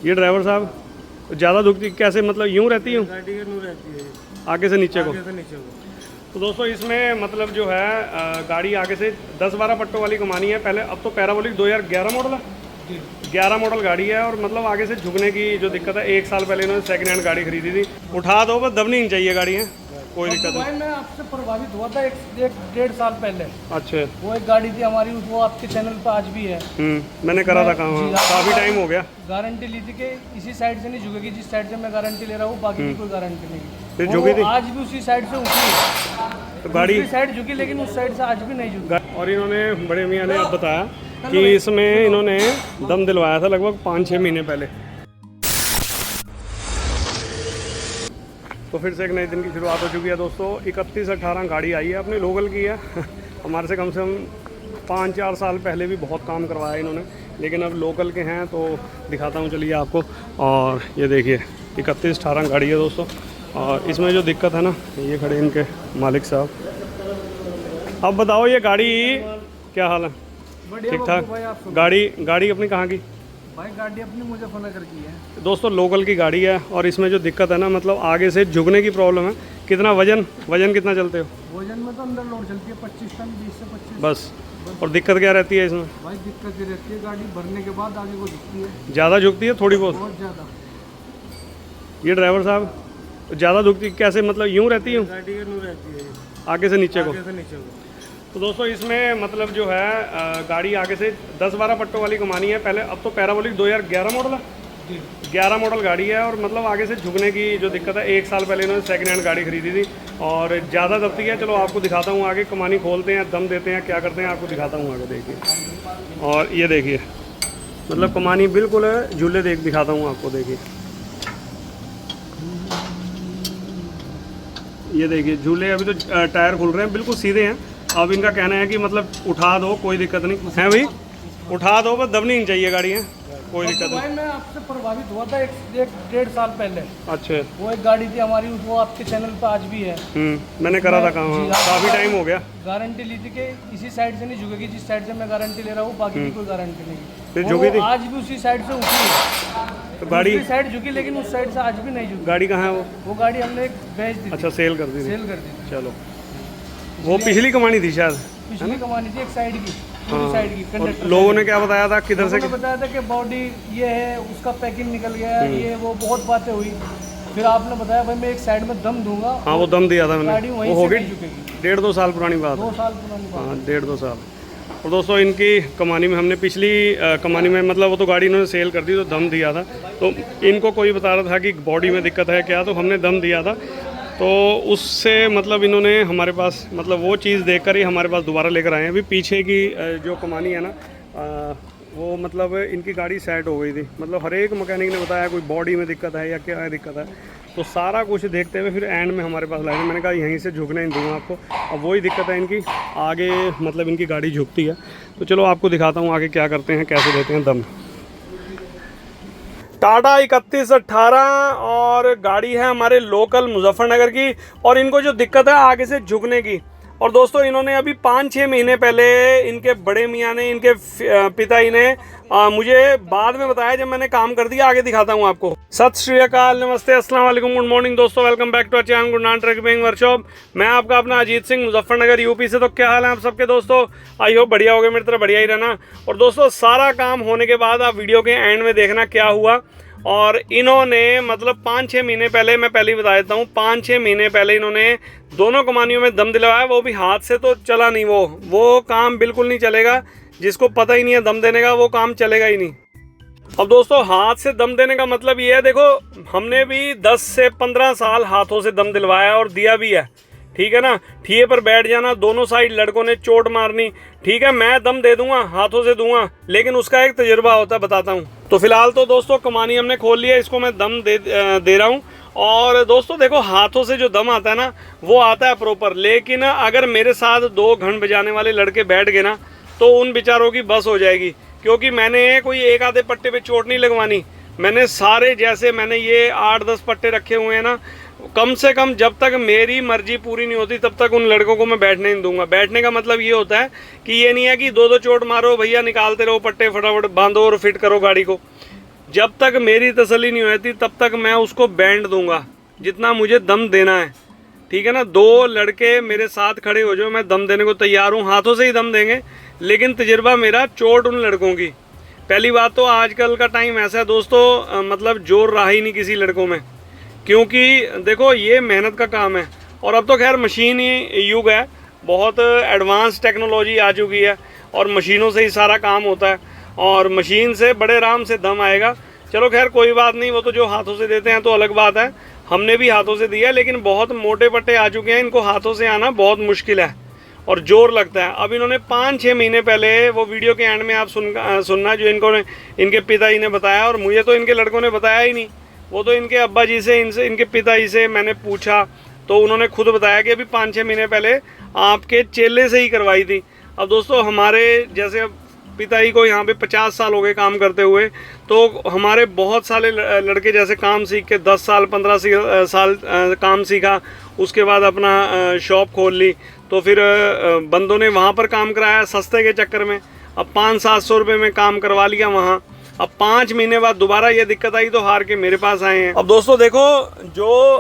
ये ड्राइवर साहब ज़्यादा दुखती कैसे, मतलब यूँ रहती हूँ गाड़ी के नूर रहती है आगे से नीचे को। आगे से नीचे को। तो दोस्तों इसमें मतलब जो है गाड़ी आगे से 10-12 पट्टों वाली कमानी है पहले। अब तो पैराबोलिक 2011 मॉडल है, 11 मॉडल गाड़ी है। और मतलब आगे से झुकने की जो दिक्कत है, 1 साल पहले इन्होंने सेकंड हैंड गाड़ी खरीदी थी। उठा दो बस, दबनी नहीं चाहिए गाड़ी है, कोई दिक्कत भाई मैं आपसे प्रभावित हुआ था एक 1.5 साल पहले। अच्छा, वो एक गाड़ी थी हमारी, वो आपके चैनल पे आज भी है। मैंने करा था काम, काफ़ी टाइम हो गया। गारंटी ली थी कि इसी साइड से नहीं झुकेगी जिस साइड से मैं गारंटी ले रहा हूँ, बाकी की कोई गारंटी नहीं। फिर झुकी थी आज भी उसी साइड से उठी है, तो गाड़ी साइड झुकी, लेकिन उस साइड से आज भी नहीं झुकी। और इन्होंने बड़े मियाँ ने अब बताया कि इसमें इन्होंने दम दिलवाया था लगभग 5-6 महीने पहले। तो फिर से एक नए दिन की शुरुआत हो चुकी है दोस्तों। 31/18 गाड़ी आई है, अपने लोकल की है। हमारे से कम 5-4 साल पहले भी बहुत काम करवाया इन्होंने, लेकिन अब लोकल के हैं तो दिखाता हूँ चलिए आपको। और ये देखिए 31/18 गाड़ी है दोस्तों। और इसमें जो दिक्कत है ना, ये खड़े इनके मालिक साहब। अब बताओ ये गाड़ी क्या हाल है? ठीक ठाक। गाड़ी अपनी कहाँ की? भाई गाड़ी अपनी मुजफ्फरनगर की है दोस्तों, लोकल की गाड़ी है। और इसमें जो दिक्कत है ना, मतलब आगे से झुकने की प्रॉब्लम है। कितना वजन कितना चलते हो? वजन में तो अंदर लोड चलती है 25 टन, 20 से 25 बस। और दिक्कत क्या रहती है इसमें? भाई दिक्कत ये रहती है, गाड़ी भरने के बाद आगे को झुकती है। ज़्यादा झुकती है? थोड़ी बहुत ज़्यादा। ये ड्राइवर साहब ज़्यादा झुकती कैसे, मतलब यूँ रहती हूँ गाड़ी के नूर रहती है आगे से नीचे को। आगे से नीचे को। तो दोस्तों इसमें मतलब जो है गाड़ी आगे से 10-12 पट्टों वाली कमानी है पहले। अब तो पैराबोलिक 2011 मॉडल है, 11 मॉडल गाड़ी है। और मतलब आगे से झुकने की जो दिक्कत है, 1 साल पहले इन्होंने सेकंड हैंड गाड़ी खरीदी थी और ज़्यादा दबती है। चलो आपको दिखाता हूँ आगे। कमानी खोलते हैं, दम देते हैं, क्या करते हैं आपको दिखाता हूँ आगे। देखिए, और ये देखिए मतलब कमानी बिल्कुल है, झूले दिखाता हूँ आपको। देखिए ये देखिए झूले, अभी तो टायर खुल रहे हैं, बिल्कुल सीधे हैं। अब इनका कहना है कि मतलब उठा दो, कोई दिक्कत नहीं है भाई, उठा दो बस, दबनी नहीं चाहिए गाड़ी है, कोई दिक्कत नहीं। भाई मैं आपसे प्रभावित हुआ था एक 1.5 साल पहले। अच्छा, वो एक गाड़ी थी हमारी, वो आपके चैनल पे आज भी है। मैंने करा था काम, काफ़ी टाइम हो गया। गारंटी ली थी कि इसी साइड से नहीं झुकेगी जिस साइड से मैं गारंटी ले रहा हूँ, बाकी की कोई गारंटी नहीं। फिर झुकी थी? आज भी उसी साइड से उठी है, तो गाड़ी साइड झुकी, लेकिन उस साइड से आज भी नहीं झुकी। गाड़ी कहाँ है वो गाड़ी हमने बेच दी। अच्छा, सेल कर दी थी। सेल कर दी थी। चलो, वो पिछली कमानी थी शायद, पिछली कमानी थी, एक साइड की, पूरी साइड की। कंडक्टर लोगों ने क्या बताया था, किधर से बताया था कि बॉडी ये है, उसका पैकिंग निकल गया है, ये वो बहुत बातें हुई। फिर आपने बताया भाई मैं एक साइड में दम दूंगा। हाँ, वो दम दिया था मैंने। गाड़ी वहीं वो हो से गई नहीं झुकेगी। 1.5-2 साल पुरानी बात है। 2 साल पुरानी बात। हाँ, 1.5-2 साल। और दोस्तों इनकी कमानी में हमने पिछली कमानी में मतलब वो तो गाड़ी इन्होंने सेल कर दी, तो दम दिया था। तो इनको कोई बता रहा था कि बॉडी में दिक्कत है क्या, तो हमने दम दिया था। तो उससे मतलब इन्होंने हमारे पास मतलब वो चीज़ देखकर ही हमारे पास दोबारा लेकर आए हैं। अभी पीछे की जो कमानी है ना, वो मतलब इनकी गाड़ी सेट हो गई थी। मतलब हर एक मैकेनिक ने बताया कोई बॉडी में दिक्कत है या क्या है दिक्कत है, तो सारा कुछ देखते हुए फिर एंड में हमारे पास लाए। मैंने कहा यहीं से झुकने नहीं दूंगा आपको। अब वही दिक्कत है इनकी, आगे मतलब इनकी गाड़ी झुकती है। तो चलो आपको दिखाता हूँ आगे क्या करते हैं, कैसे देते हैं दम। टाटा 31/18 और गाड़ी है हमारे लोकल मुजफ्फरनगर की। और इनको जो दिक्कत है आगे से झुकने की। और दोस्तों इन्होंने अभी 5-6 महीने पहले इनके बड़े मियाँ ने, इनके पिताजी ने मुझे बाद में बताया जब मैंने काम कर दिया। आगे दिखाता हूँ आपको। सत श्री अकाल, नमस्ते, अस्सलाम वालेकुम, गुड मॉर्निंग दोस्तों। Welcome back to our channel good night repairing workshop. मैं आपका अपना अजीत सिंह, मुजफ्फरनगर यूपी से। तो क्या हाल है आप सबके दोस्तों? आई होप बढ़िया हो गए, मेरी तरह बढ़िया ही रहना। और दोस्तों सारा काम होने के बाद आप वीडियो के एंड में देखना क्या हुआ। और इन्होंने मतलब 5-6 महीने पहले, मैं पहले ही बता देता हूँ, 5-6 महीने पहले इन्होंने दोनों कमानियों में दम दिलवाया। वो भी हाथ से तो चला नहीं, वो काम बिल्कुल नहीं चलेगा। जिसको पता ही नहीं है दम देने का, वो काम चलेगा ही नहीं। अब दोस्तों हाथ से दम देने का मतलब ये है, देखो हमने भी 10 से 15 साल हाथों से दम दिलवाया और दिया भी है, ठीक है ना। ठिए पर बैठ जाना, दोनों साइड लड़कों ने चोट मारनी, ठीक है। मैं दम दे दूंगा, हाथों से दूंगा, लेकिन उसका एक तजुर्बा होता है, बताता हूँ। तो फिलहाल तो दोस्तों कमानी हमने खोल लिया, इसको मैं दम दे रहा हूँ। और दोस्तों देखो हाथों से जो दम आता है ना, वो आता है प्रॉपर। लेकिन अगर मेरे साथ 2 घंट बजाने वाले लड़के बैठ गए ना, तो उन बेचारों की बस हो जाएगी। क्योंकि मैंने कोई एक आधे पट्टे पे चोट नहीं लगवानी, मैंने सारे, जैसे मैंने ये 8-10 पट्टे रखे हुए हैं ना, कम से कम जब तक मेरी मर्जी पूरी नहीं होती तब तक उन लड़कों को मैं बैठने नहीं दूंगा। बैठने का मतलब ये होता है कि ये नहीं है कि 2-2 चोट मारो भैया, निकालते रहो पट्टे, फटाफट बांधो और फिट करो गाड़ी को। जब तक मेरी तसल्ली नहीं होती तब तक मैं उसको बैंड दूंगा जितना मुझे दम देना है, ठीक है ना। 2 लड़के मेरे साथ खड़े हो जाओ, मैं दम देने को तैयार हूँ, हाथों से ही दम देंगे, लेकिन तजुर्बा मेरा चोट उन लड़कों की। पहली बात तो आजकल का टाइम ऐसा है दोस्तों, मतलब जोर रहा ही नहीं किसी लड़कों में, क्योंकि देखो ये मेहनत का काम है। और अब तो खैर मशीन ही युग है, बहुत एडवांस टेक्नोलॉजी आ चुकी है और मशीनों से ही सारा काम होता है, और मशीन से बड़े आराम से दम आएगा। चलो खैर कोई बात नहीं, वो तो जो हाथों से देते हैं तो अलग बात है, हमने भी हाथों से दिया, लेकिन बहुत मोटे पट्टे आ चुके हैं, इनको हाथों से आना बहुत मुश्किल है और जोर लगता है। अब इन्होंने 5-6 महीने पहले, वो वीडियो के एंड में आप सुनना जो इनके पिताजी ने बताया, और मुझे तो इनके लड़कों ने बताया ही नहीं, वो तो इनके अब्बा जी से, इनके पिताजी से मैंने पूछा तो उन्होंने खुद बताया कि अभी 5-6 महीने पहले आपके चेले से ही करवाई थी। अब दोस्तों हमारे जैसे पिताजी को यहाँ पे 50 साल हो गए काम करते हुए, तो हमारे बहुत सारे लड़के जैसे काम सीख के 10 साल 15 साल काम सीखा, उसके बाद अपना शॉप खोल ली, तो फिर बंदों ने वहाँ पर काम कराया सस्ते के चक्कर में, अब 500-700 रुपये में काम करवा लिया वहाँ। अब 5 महीने बाद दोबारा ये दिक्कत आई तो हार के मेरे पास आए हैं। अब दोस्तों देखो, जो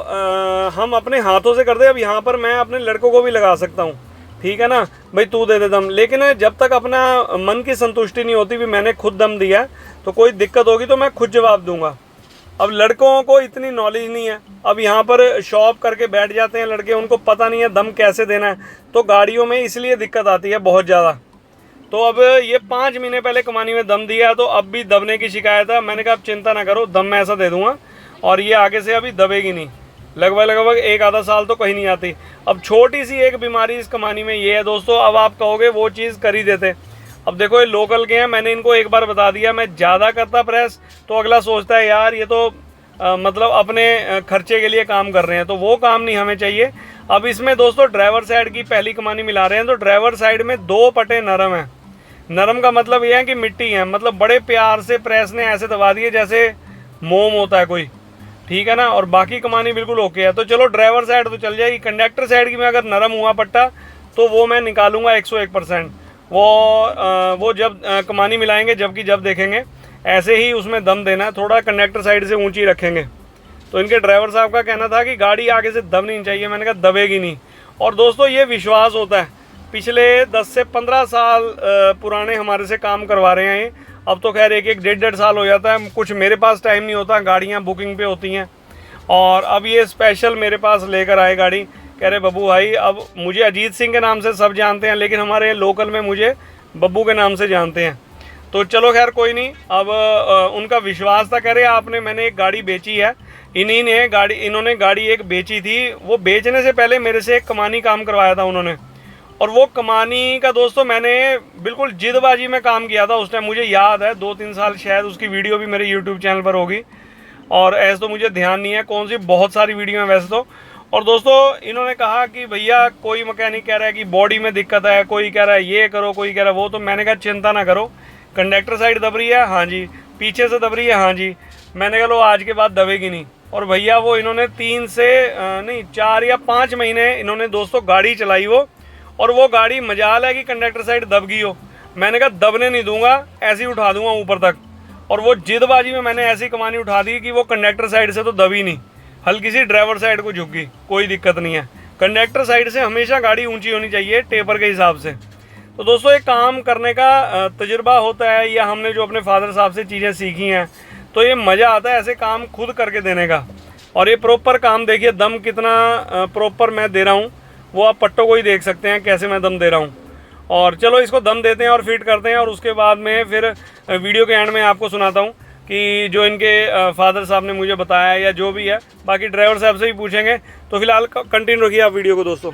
हम अपने हाथों से करते हैं, अब यहाँ पर मैं अपने लड़कों को भी लगा सकता हूँ, ठीक है ना भाई, तू दे दे दम, लेकिन जब तक अपना मन की संतुष्टि नहीं होती भी मैंने खुद दम दिया, तो कोई दिक्कत होगी तो मैं खुद जवाब दूंगा। अब लड़कों को इतनी नॉलेज नहीं है, अब यहाँ पर शॉप करके बैठ जाते हैं लड़के, उनको पता नहीं है दम कैसे देना है, तो गाड़ियों में इसलिए दिक्कत आती है बहुत ज़्यादा। तो अब ये 5 महीने पहले कमानी में दम दिया, तो अब भी दबने की शिकायत है। मैंने कहा आप चिंता ना करो, दम मैं ऐसा दे दूंगा और ये आगे से अभी दबेगी नहीं, लगभग 1 आधा साल तो कहीं नहीं आती। अब छोटी सी एक बीमारी इस कमानी में ये है दोस्तों, अब आप कहोगे वो चीज़ कर ही देते। अब देखो ये लोकल के हैं, मैंने इनको एक बार बता दिया, मैं ज़्यादा करता प्रेस तो अगला सोचता है यार ये तो मतलब अपने खर्चे के लिए काम कर रहे हैं, तो वो काम नहीं हमें चाहिए। अब इसमें दोस्तों ड्राइवर साइड की पहली कमानी मिला रहे हैं, तो ड्राइवर साइड में 2 पट्टे नरम हैं। नरम का मतलब ये है कि मिट्टी है, मतलब बड़े प्यार से प्रेस ने ऐसे दबा दिए जैसे मोम होता है कोई, ठीक है ना, और बाकी कमानी बिल्कुल ओके है। तो चलो ड्राइवर साइड तो चल जाएगी, कंडक्टर साइड की में अगर नरम हुआ पट्टा तो वो मैं निकालूंगा 101%। वो जब कमानी मिलाएंगे जब देखेंगे, ऐसे ही उसमें दम देना है, थोड़ा कंडक्टर साइड से ऊंची रखेंगे। तो इनके ड्राइवर साहब का कहना था कि गाड़ी आगे से दब नहीं चाहिए, मैंने कहा दबेगी नहीं। और दोस्तों ये विश्वास होता है, पिछले 10 से 15 साल पुराने हमारे से काम करवा रहे हैं ये, अब तो खैर 1-1 1.5 साल हो जाता है, कुछ मेरे पास टाइम नहीं होता, गाड़ियाँ बुकिंग पे होती हैं, और अब ये स्पेशल मेरे पास लेकर आए गाड़ी, कह रहे बब्बू भाई, अब मुझे अजीत सिंह के नाम से सब जानते हैं, लेकिन हमारे लोकल में मुझे बब्बू के नाम से जानते हैं। तो चलो खैर कोई नहीं, अब उनका विश्वास था, कह रहे मैंने एक गाड़ी बेची है, इन्होंने गाड़ी एक बेची थी, वो बेचने से पहले मेरे से एक कमानी काम करवाया था उन्होंने, और वो कमानी का दोस्तों मैंने बिल्कुल जिदबाजी में काम किया था उस टाइम, मुझे याद है 2-3 साल, शायद उसकी वीडियो भी मेरे यूट्यूब चैनल पर होगी, और ऐसे तो मुझे ध्यान नहीं है कौन सी, बहुत सारी वीडियो है वैसे तो। और दोस्तों इन्होंने कहा कि भैया कोई मैकेनिक कह रहा है कि बॉडी में दिक्कत है, कोई कह रहा है ये करो, कोई कह रहा है वो, तो मैंने कहा चिंता ना करो, कंडक्टर साइड दब रही है, हाँ जी, पीछे से दब रही है, हाँ जी, मैंने कहा लो आज के बाद दबेगी नहीं। और भैया वो इन्होंने 3 से 4 या 5 महीने इन्होंने दोस्तों गाड़ी चलाई वो, और वो गाड़ी मजाल है कि कंडक्टर साइड दब गई हो, मैंने कहा दबने नहीं दूंगा, ऐसे ही उठा दूंगा ऊपर तक, और वो जिदबाजी में मैंने ऐसी कमानी उठा दी कि वो कंडक्टर साइड से तो दबी नहीं, हल्की सी ड्राइवर साइड को झुक गई, कोई दिक्कत नहीं है। कंडक्टर साइड से हमेशा गाड़ी ऊंची होनी चाहिए टेपर के हिसाब से। तो दोस्तों एक काम करने का तजुर्बा होता है, या हमने जो अपने फादर साहब से चीज़ें सीखी हैं, तो ये मज़ा आता है ऐसे काम खुद करके देने का। और ये प्रॉपर काम देखिए, दम कितना प्रॉपर मैं दे रहा हूँ, वो आप पट्टों को ही देख सकते हैं कैसे मैं दम दे रहा हूँ। और चलो इसको दम देते हैं और फिट करते हैं, और उसके बाद में फिर वीडियो के एंड में आपको सुनाता हूँ कि जो इनके फादर साहब ने मुझे बताया या जो भी है, बाकी ड्राइवर साहब से ही पूछेंगे। तो फिलहाल कंटिन्यू रखिए आप वीडियो को दोस्तों।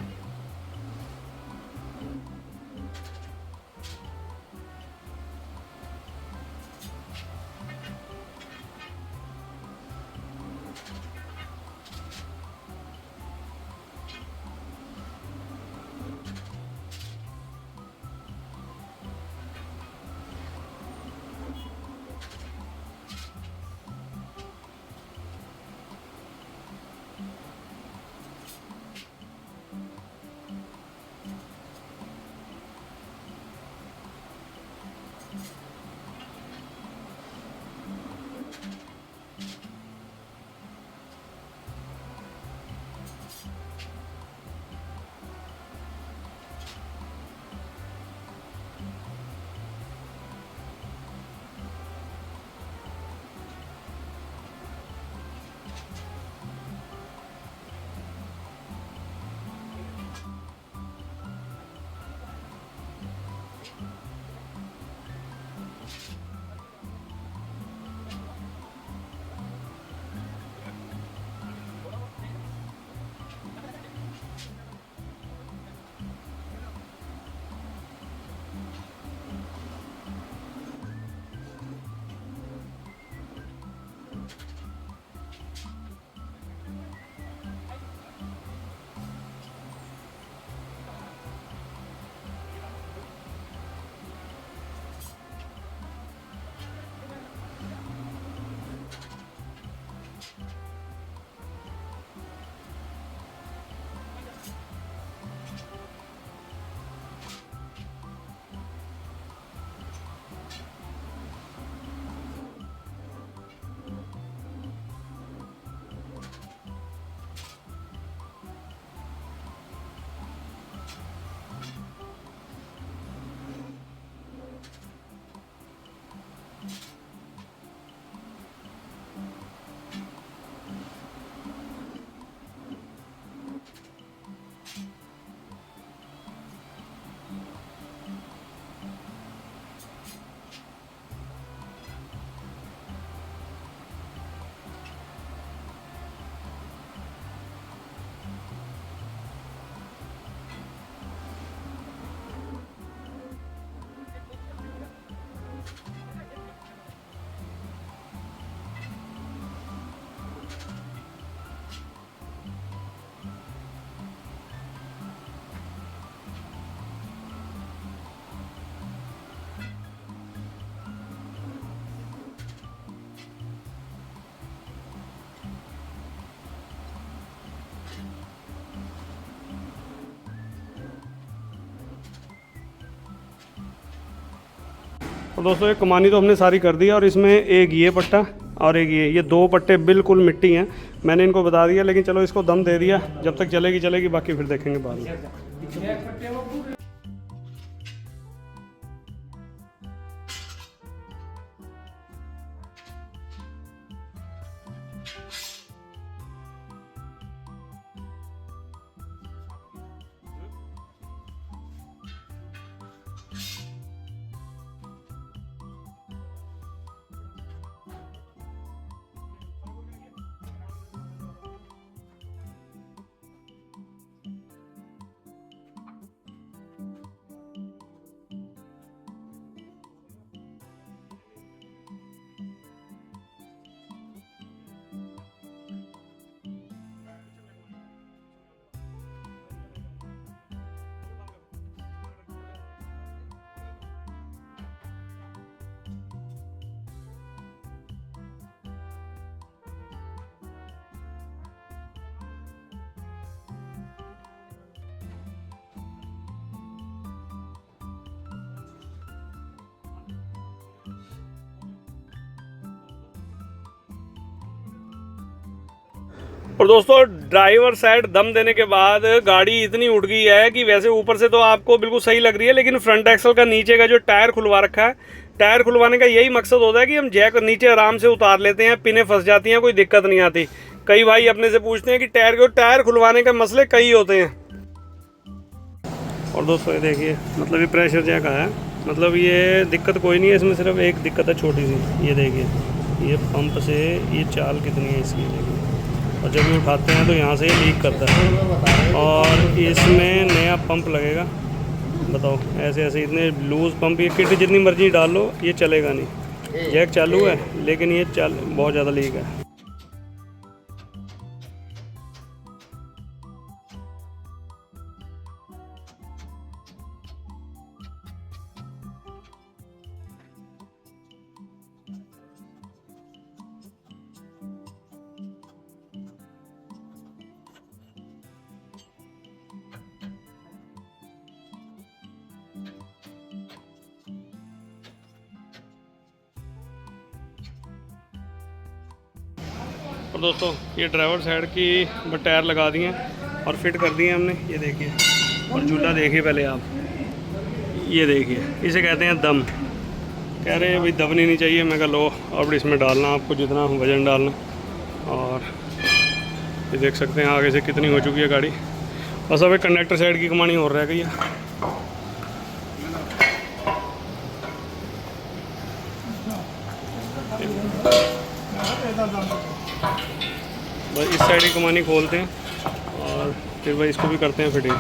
दोस्तों ये कमानी तो हमने सारी कर दी है, और इसमें एक ये पट्टा और एक ये 2 पट्टे बिल्कुल मिट्टी हैं। मैंने इनको बता दिया, लेकिन चलो इसको दम दे दिया, जब तक चलेगी चलेगी, बाकी फिर देखेंगे बाद में। और दोस्तों ड्राइवर साइड दम देने के बाद गाड़ी इतनी उठ गई है कि वैसे ऊपर से तो आपको बिल्कुल सही लग रही है, लेकिन फ्रंट एक्सल का नीचे का जो टायर खुलवा रखा है, टायर खुलवाने का यही मकसद होता है कि हम जैक नीचे आराम से उतार लेते हैं, पिनें फंस जाती हैं, कोई दिक्कत नहीं आती। कई भाई अपने से पूछते हैं कि टायर खुलवाने के मसले कई होते हैं। और दोस्तों ये देखिए, मतलब ये प्रेशर जैक है, मतलब ये दिक्कत कोई नहीं है इसमें, सिर्फ एक दिक्कत है छोटी सी। ये देखिए, ये पंप से ये चाल कितनी है इसकी, देखिए, और जब ये उठाते हैं तो यहाँ से ये लीक करता है। और इसमें नया पंप लगेगा, बताओ, ऐसे ऐसे इतने लूज़ पंप, ये किट जितनी मर्जी डाल लो ये चलेगा नहीं। जैक चालू है लेकिन ये बहुत ज़्यादा लीक है। और दोस्तों ये ड्राइवर साइड की टायर लगा दिए हैं और फिट कर दिए हमने, ये देखिए। और झूला देखिए पहले आप, ये देखिए, इसे कहते हैं दम। कह रहे हैं भाई दबनी नहीं चाहिए, मैं कहा लो अब इसमें डालना आपको जितना वज़न डालना। और ये देख सकते हैं आगे से कितनी हो चुकी है गाड़ी, बस अब एक कंडक्टर साइड की कमानी और रह गई है। बस इस साइड की कमानी खोलते हैं और फिर भाई इसको भी करते हैं फिटिंग।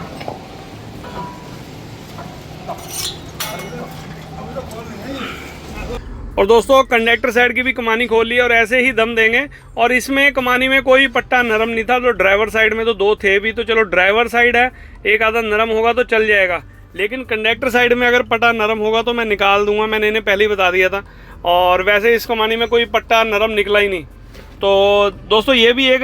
और दोस्तों कंडक्टर साइड की भी कमानी खोल ली और ऐसे ही दम देंगे। और इसमें कमानी में कोई पट्टा नरम नहीं था, तो ड्राइवर साइड में तो 2 थे भी, तो चलो ड्राइवर साइड है, एक आधा नरम होगा तो चल जाएगा। लेकिन कंडक्टर साइड में अगर पट्टा नरम होगा तो मैं निकाल दूंगा, मैंने इन्हें पहले ही बता दिया था। और वैसे इस कमानी में कोई पट्टा नरम निकला ही नहीं। तो दोस्तों ये भी एक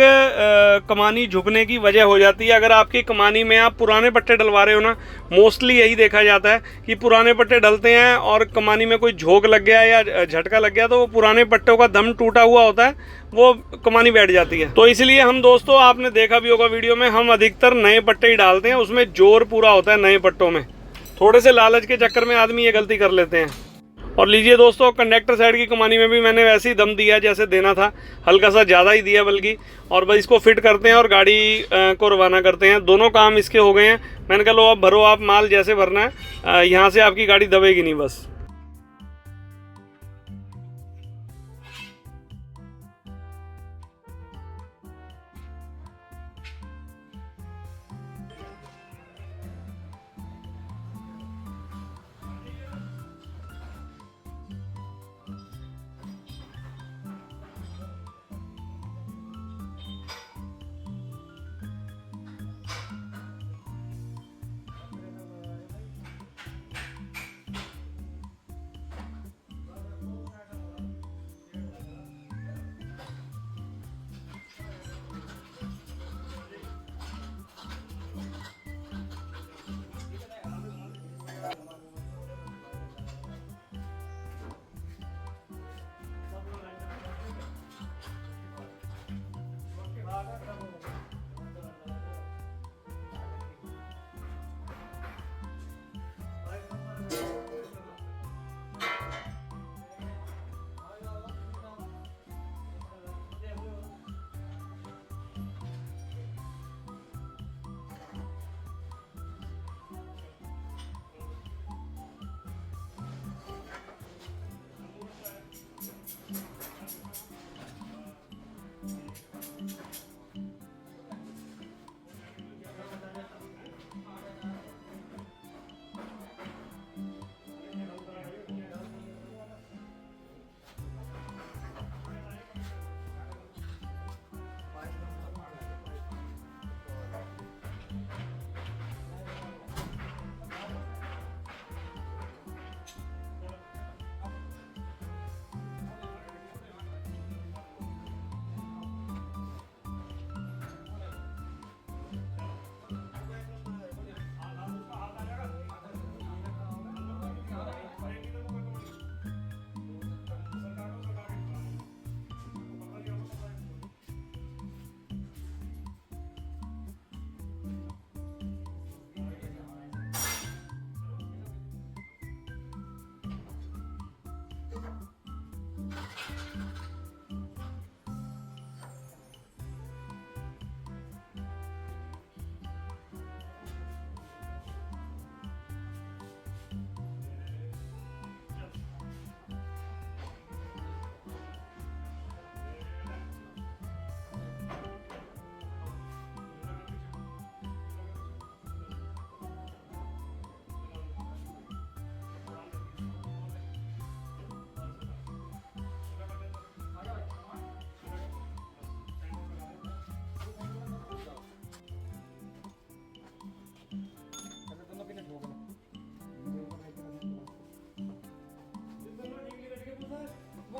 कमानी झुकने की वजह हो जाती है। अगर आपकी कमानी में आप पुराने पट्टे डलवा रहे हो ना, मोस्टली यही देखा जाता है कि पुराने पट्टे डलते हैं और कमानी में कोई झोंक लग गया या झटका लग गया तो वो पुराने पट्टों का दम टूटा हुआ होता है, वो कमानी बैठ जाती है। तो इसलिए हम दोस्तों, आपने देखा भी होगा वीडियो में, हम अधिकतर नए पट्टे ही डालते हैं, उसमें जोर पूरा होता है नए पट्टों में। थोड़े से लालच के चक्कर में आदमी ये गलती कर लेते हैं। और लीजिए दोस्तों, कंडक्टर साइड की कमानी में भी मैंने वैसे ही दम दिया जैसे देना था, हल्का सा ज़्यादा ही दिया बल्कि। और बस इसको फिट करते हैं और गाड़ी को रवाना करते हैं। दोनों काम इसके हो गए हैं। मैंने कहा लो अब भरो आप माल जैसे भरना है, यहाँ से आपकी गाड़ी दबेगी नहीं बस।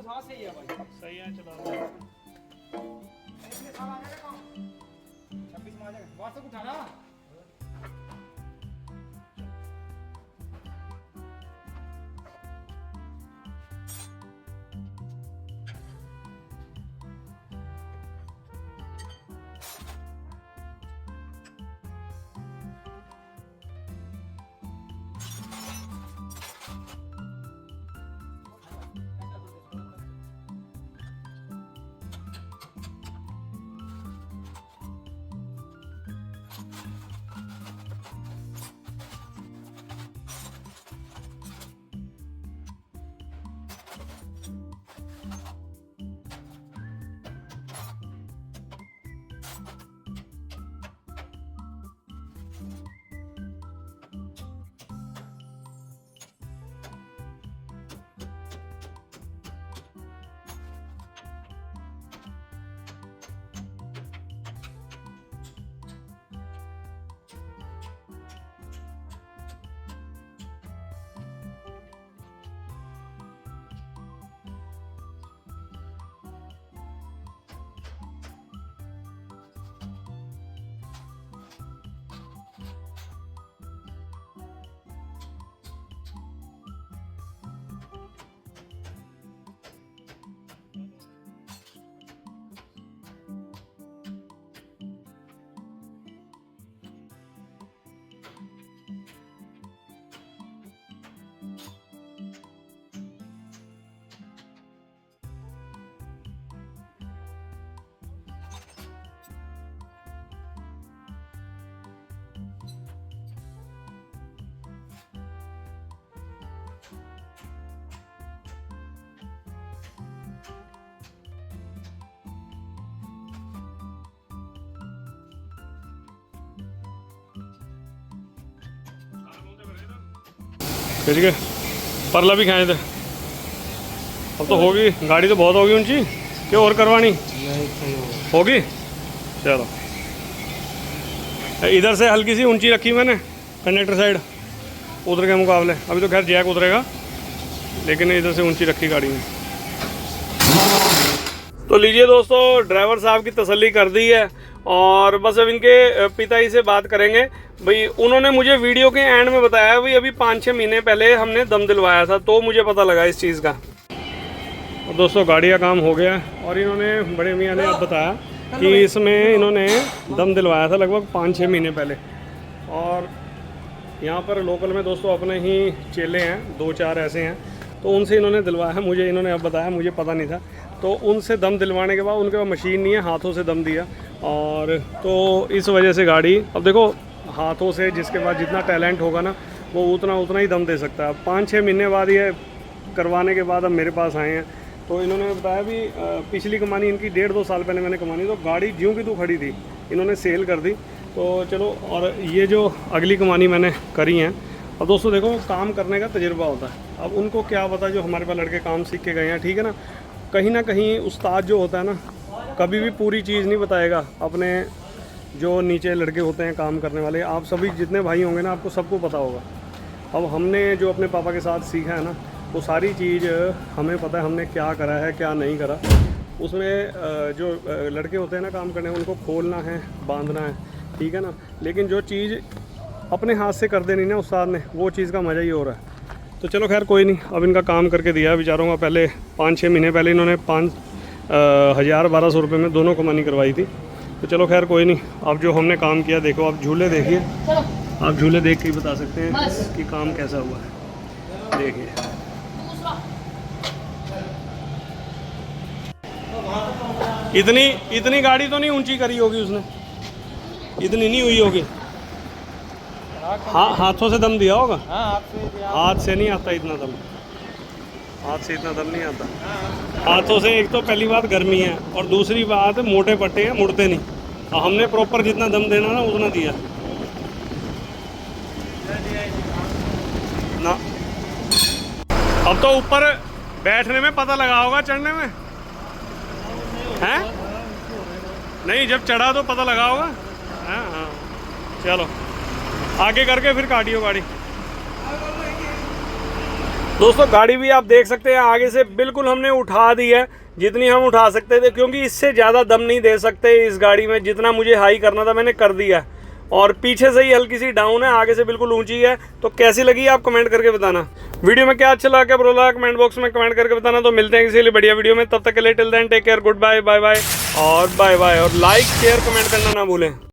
हाँ सही है भाई, सही है, चला। 26 में आ जाएगा, व्हाट्सएप उठाना। ठीक है, परला भी खाए थे। अब तो होगी गाड़ी, तो बहुत होगी ऊंची, क्या और करवानी होगी? चलो, इधर से हल्की सी ऊंची रखी मैंने कंडक्टर साइड उधर के मुकाबले। अभी तो खैर जैक उतरेगा, लेकिन इधर से ऊंची रखी गाड़ी में। तो लीजिए दोस्तों, ड्राइवर साहब की तसल्ली कर दी है और बस अब इनके पिताजी से बात करेंगे। भाई उन्होंने मुझे वीडियो के एंड में बताया भाई अभी 5-6 महीने पहले हमने दम दिलवाया था, तो मुझे पता लगा इस चीज़ का। और दोस्तों गाड़ी का काम हो गया और इन्होंने बड़े मियाँ ने अब बताया कि इसमें इन्होंने दम दिलवाया था लगभग 5-6 महीने पहले। और यहाँ पर लोकल में दोस्तों अपने ही चेले हैं, 2-4 ऐसे हैं, तो उनसे इन्होंने दिलवाया है। मुझे इन्होंने अब बताया, मुझे पता नहीं था। तो उनसे दम दिलवाने के बाद उनके पास मशीन नहीं है, हाथों से दम दिया। और तो इस वजह से गाड़ी, अब देखो हाथों से जिसके पास जितना टैलेंट होगा ना, वो उतना ही दम दे सकता है। 5-6 महीने बाद ये करवाने के बाद अब मेरे पास आए हैं। तो इन्होंने बताया भी पिछली कमानी इनकी 1.5-2 साल पहले मैंने कमानी, तो गाड़ी ज्यों की त्यों खड़ी थी, इन्होंने सेल कर दी। तो चलो, और ये जो अगली कमानी मैंने करी हैं। अब दोस्तों देखो, काम करने का तजुर्बा होता है। अब उनको क्या पता, जो हमारे पास लड़के काम सीख के गए हैं, ठीक है ना कहीं उस्ताद जो होता है ना, कभी भी पूरी चीज़ नहीं बताएगा। अपने जो नीचे लड़के होते हैं काम करने वाले, आप सभी जितने भाई होंगे ना, आपको सबको पता होगा। अब हमने जो अपने पापा के साथ सीखा है ना, वो सारी चीज़ हमें पता है हमने क्या करा है क्या नहीं करा। उसमें जो लड़के होते हैं ना काम करने, उनको खोलना है, बांधना है, ठीक है ना। लेकिन जो चीज़ अपने हाथ से कर देनी ना उस्ताद ने, वो चीज़ का मज़ा ही हो रहा है। तो चलो खैर कोई नहीं, अब इनका काम करके दिया बेचारों का। पहले 5-6 महीने पहले इन्होंने 5,000-1,200 रुपये में दोनों कमानी करवाई थी। तो चलो खैर कोई नहीं, अब जो हमने काम किया, देखो आप झूले देखिए, आप झूले देख के ही बता सकते हैं कि काम कैसा हुआ है। देखिए इतनी गाड़ी तो नहीं ऊंची करी होगी उसने, इतनी नहीं हुई होगी। हाँ, हाथों से दम दिया होगा। हाथ से नहीं आता इतना दम, हाथ से इतना दम नहीं आता। हाथों से एक तो पहली बात गर्मी है, और दूसरी बात मोटे पट्टे हैं, मुड़ते नहीं। हमने प्रॉपर जितना दम देना ना उतना दिया ना। अब तो ऊपर बैठने में पता लगा होगा, चढ़ने में हैं? नहीं, जब चढ़ा तो पता लगा होगा। हाँ, चलो आगे करके फिर काटियो गाड़ी। दोस्तों गाड़ी भी आप देख सकते हैं आगे से बिल्कुल हमने उठा दी है जितनी हम उठा सकते थे, क्योंकि इससे ज़्यादा दम नहीं दे सकते इस गाड़ी में। जितना मुझे हाई करना था मैंने कर दिया है। और पीछे से ही हल्की सी डाउन है, आगे से बिल्कुल ऊंची है। तो कैसी लगी आप कमेंट करके बताना। वीडियो में क्या अच्छा लगा, क्या बुरा लगा, कमेंट बॉक्स में कमेंट करके बताना। तो मिलते हैं किसी लिए बढ़िया वीडियो में, तब तक के लिए till then take care, good bye, bye bye और बाय बाय। और लाइक शेयर कमेंट करना ना भूलें।